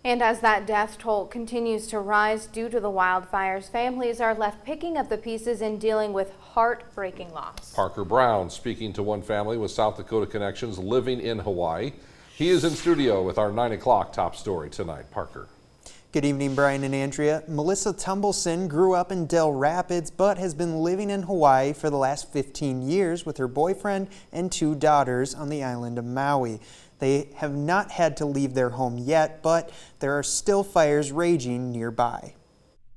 And as that death toll continues to rise due to the wildfires, families are left picking up the pieces and dealing with heartbreaking loss. Parker Brown speaking to one family with South Dakota connections living in Hawaii. He is in studio with our 9 o'clock top story tonight. Parker. Good evening, Brian and Andrea. Melissa Tumbleson grew up in Del Rapids but has been living in Hawaii for the last 15 years with her boyfriend and 2 daughters on the island of Maui. They have not had to leave their home yet, but there are still fires raging nearby.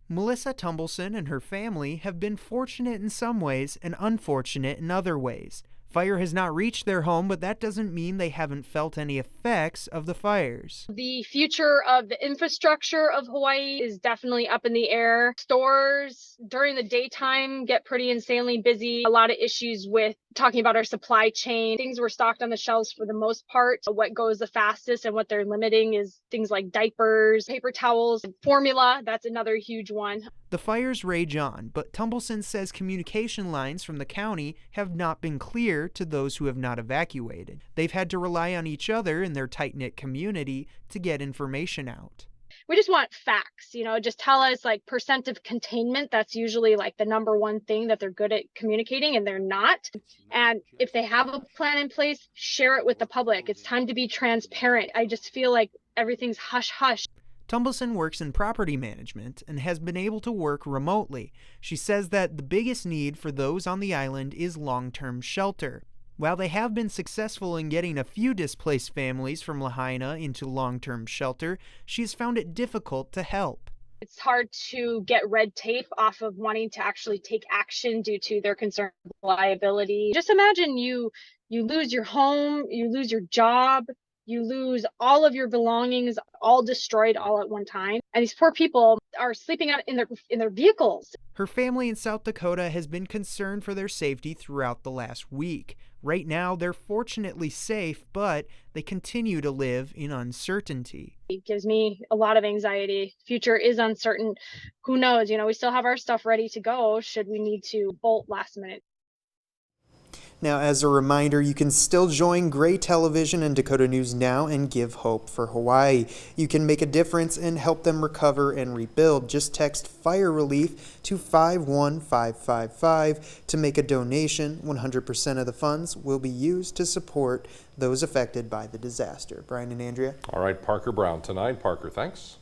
Melissa Tumbleson and her family have been fortunate in some ways and unfortunate in other ways. Fire has not reached their home, but that doesn't mean they haven't felt any effects of the fires. The future of the infrastructure of Hawaii is definitely up in the air. Stores during the daytime get pretty insanely busy. A lot of issues with talking about our supply chain. Things were stocked on the shelves for the most part. What goes the fastest and what they're limiting is things like diapers, paper towels, formula. That's another huge one. The fires rage on, but Tumbleson says communication lines from the county have not been clear to those who have not evacuated. They've had to rely on each other in their tight-knit community to get information out. We just want facts, just tell us like percent of containment. That's usually like the number one thing that they're good at communicating, and they're not. And if they have a plan in place, share it with the public. It's time to be transparent. I just feel like everything's hush hush. Tumbleson works in property management and has been able to work remotely. She says that the biggest need for those on the island is long-term shelter. While they have been successful in getting a few displaced families from Lahaina into long-term shelter, she has found it difficult to help. It's hard to get red tape off of wanting to actually take action due to their concern with liability. Just imagine you lose your home, you lose your job, you lose all of your belongings, all destroyed all at one time. And these poor people are sleeping out in their vehicles. Her family in South Dakota has been concerned for their safety throughout the last week. Right now, they're fortunately safe, but they continue to live in uncertainty. It gives me a lot of anxiety. Future is uncertain. Who knows? We still have our stuff ready to go should we need to bolt last minute. Now, as a reminder, you can still join Gray Television and Dakota News Now and give hope for Hawaii. You can make a difference and help them recover and rebuild. Just text Fire Relief to 51555 to make a donation. 100% of the funds will be used to support those affected by the disaster. Brian and Andrea. All right, Parker Brown tonight. Parker, thanks.